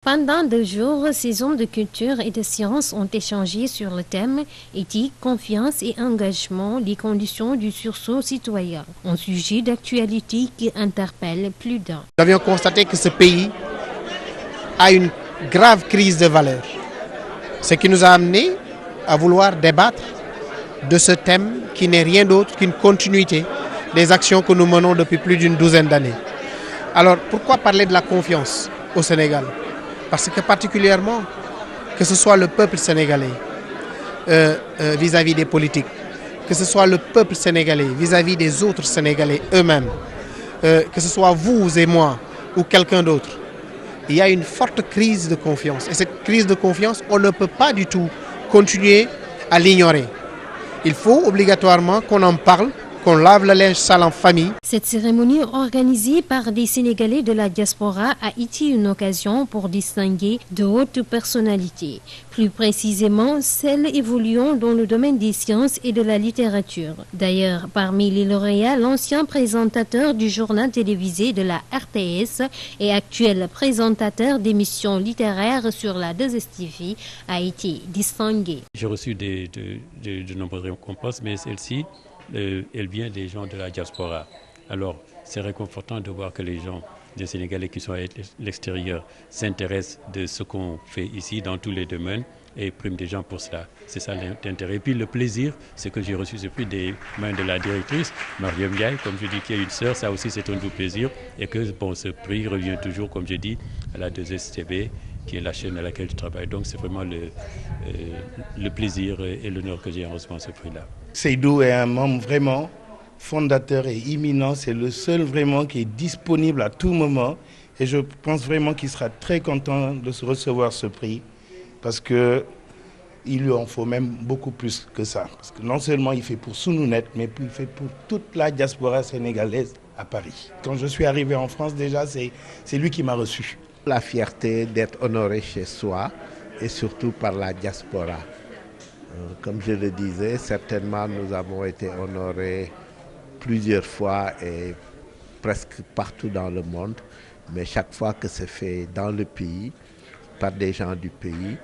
Pendant 2 jours, ces hommes de culture et de sciences ont échangé sur le thème éthique, confiance et engagement, les conditions du sursaut citoyen, un sujet d'actualité qui interpelle plus d'un. Nous avions constaté que ce pays a une grave crise de valeurs, ce qui nous a amené à vouloir débattre de ce thème qui n'est rien d'autre qu'une continuité des actions que nous menons depuis plus d'une douzaine d'années. Alors pourquoi parler de la confiance au Sénégal ? Parce que particulièrement, que ce soit le peuple sénégalais vis-à-vis des politiques, que ce soit le peuple sénégalais vis-à-vis des autres Sénégalais eux-mêmes, que ce soit vous et moi ou quelqu'un d'autre, il y a une forte crise de confiance. Et cette crise de confiance, on ne peut pas du tout continuer à l'ignorer. Il faut obligatoirement qu'on en parle, qu'on lave le linge sale en famille. Cette cérémonie organisée par des Sénégalais de la diaspora a été une occasion pour distinguer de hautes personnalités, plus précisément celles évoluant dans le domaine des sciences et de la littérature. D'ailleurs, parmi les lauréats, l'ancien présentateur du journal télévisé de la RTS et actuel présentateur d'émissions littéraires sur la 2STV a été distingué. J'ai reçu de nombreuses récompenses, mais celle-ci, elle vient des gens de la diaspora. Alors, c'est réconfortant de voir que les gens des Sénégalais qui sont à l'extérieur s'intéressent de ce qu'on fait ici dans tous les domaines et priment des gens pour cela. C'est ça l'intérêt. Et puis le plaisir, c'est que j'ai reçu ce prix des mains de la directrice, Mariam Ndiaye, comme je dis, qui est une sœur. Ça aussi, c'est un doux plaisir. Et que ce prix revient toujours, comme je dis, à la 2STV, qui est la chaîne à laquelle je travaille. Donc c'est vraiment le plaisir et l'honneur que j'ai en recevant ce prix-là. Seydou est un membre vraiment fondateur et imminent. C'est le seul vraiment qui est disponible à tout moment. Et je pense vraiment qu'il sera très content de recevoir ce prix parce qu'il lui en faut même beaucoup plus que ça. Parce que non seulement il fait pour Sunounet, mais il fait pour toute la diaspora sénégalaise à Paris. Quand je suis arrivé en France, déjà, c'est lui qui m'a reçu. La fierté d'être honoré chez soi et surtout par la diaspora. Comme je le disais, certainement nous avons été honorés plusieurs fois et presque partout dans le monde. Mais chaque fois que c'est fait dans le pays, par des gens du pays,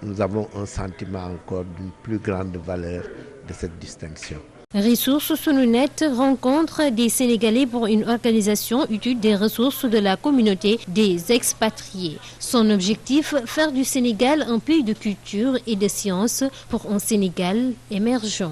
nous avons un sentiment encore d'une plus grande valeur de cette distinction. Ressources Sunounet rencontre des Sénégalais pour une organisation utile des ressources de la communauté des expatriés. Son objectif, faire du Sénégal un pays de culture et de sciences pour un Sénégal émergent.